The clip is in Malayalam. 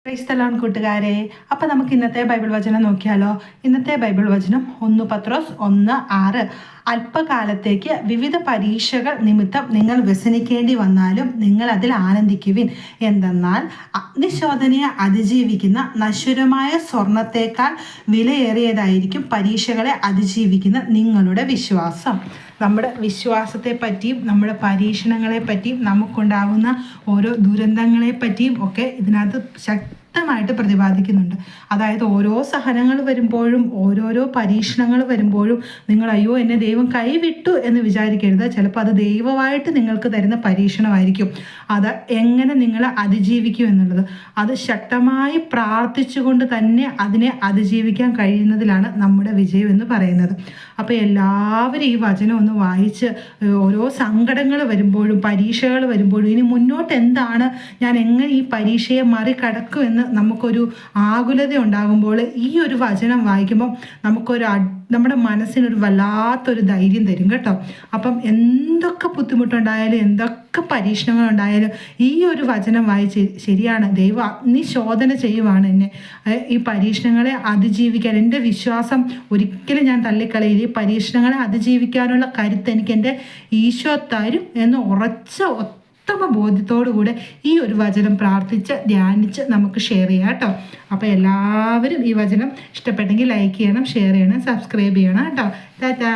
പ്രൈസ് ദി ലോർഡ് കൂട്ടുകാരെ. അപ്പം നമുക്ക് ഇന്നത്തെ ബൈബിൾ വചനം നോക്കിയാലോ. ഇന്നത്തെ ബൈബിൾ വചനം 1 പത്രോസ് 1:6. അല്പകാലത്തേക്ക് വിവിധ പരീക്ഷകൾ നിമിത്തം നിങ്ങൾ വ്യസനിക്കേണ്ടി വന്നാലും നിങ്ങൾ അതിൽ ആനന്ദിക്കുവിൻ. എന്തെന്നാൽ അഗ്നിശോധനയെ അതിജീവിക്കുന്ന നശ്വരമായ സ്വർണത്തേക്കാൾ വിലയേറിയതായിരിക്കും പരീക്ഷകളെ അതിജീവിക്കുന്ന നിങ്ങളുടെ വിശ്വാസം. നമ്മുടെ വിശ്വാസത്തെ പറ്റിയും നമ്മുടെ പരീക്ഷണങ്ങളെ പറ്റിയും നമുക്കുണ്ടാകുന്ന ഓരോ ദുരന്തങ്ങളെ പറ്റിയും ഒക്കെ ഇതിനകത്ത് ശക്തമായിട്ട് പ്രതിപാദിക്കുന്നുണ്ട്. അതായത് ഓരോ സഹനങ്ങൾ വരുമ്പോഴും ഓരോരോ പരീക്ഷണങ്ങൾ വരുമ്പോഴും നിങ്ങൾ അയ്യോ എന്നെ ദൈവം കൈവിട്ടു എന്ന് വിചാരിക്കരുത്. ചിലപ്പോൾ അത് ദൈവമായിട്ട് നിങ്ങൾക്ക് തരുന്ന പരീക്ഷണമായിരിക്കും. അത് എങ്ങനെ നിങ്ങൾ അതിജീവിക്കും എന്നുള്ളത് അത് ശക്തമായി പ്രാർത്ഥിച്ചുകൊണ്ട് തന്നെ അതിനെ അതിജീവിക്കാൻ കഴിയുന്നതിലാണ് നമ്മുടെ വിജയം എന്ന് പറയുന്നത്. അപ്പോൾ എല്ലാവരും ഈ വചനം ഒന്ന് വായിച്ച് ഓരോ സങ്കടങ്ങൾ വരുമ്പോഴും പരീക്ഷകൾ വരുമ്പോഴും ഇനി മുന്നോട്ട് എന്താണ്, ഞാൻ എങ്ങനെ ഈ പരീക്ഷയെ മറികടക്കുമെന്ന് നമുക്കൊരു ആകുലത ഉണ്ടാകുമ്പോൾ ഈ ഒരു വചനം വായിക്കുമ്പോൾ നമ്മുടെ മനസ്സിനൊരു വല്ലാത്തൊരു ധൈര്യം തരും കേട്ടോ. അപ്പം എന്തൊക്കെ ബുദ്ധിമുട്ടുണ്ടായാലും എന്തൊക്കെ പരീക്ഷണങ്ങളുണ്ടായാലും ഈ ഒരു വചനം വായിച്ച് ശരിയാണ് ദൈവം അഗ്നിശോധന ചെയ്യുവാണ് എന്നെ ഈ പരീക്ഷണങ്ങളെ അതിജീവിക്കാൻ. എൻ്റെ വിശ്വാസം ഒരിക്കലും ഞാൻ തള്ളിക്കളയില്ല. ഈ പരീക്ഷണങ്ങളെ അതിജീവിക്കാനുള്ള കരുത്ത് എനിക്ക് എൻ്റെ ഈശോ തരും എന്ന് ഉറച്ച ഉത്തമ ബോധ്യത്തോടുകൂടെ ഈ ഒരു വചനം പ്രാർത്ഥിച്ച് ധ്യാനിച്ച് നമുക്ക് ഷെയർ ചെയ്യാം കേട്ടോ. അപ്പോൾ എല്ലാവരും ഈ വചനം ഇഷ്ടപ്പെട്ടെങ്കിൽ ലൈക്ക് ചെയ്യണം, ഷെയർ ചെയ്യണം, സബ്സ്ക്രൈബ് ചെയ്യണം കേട്ടോ. ടാറ്റാ.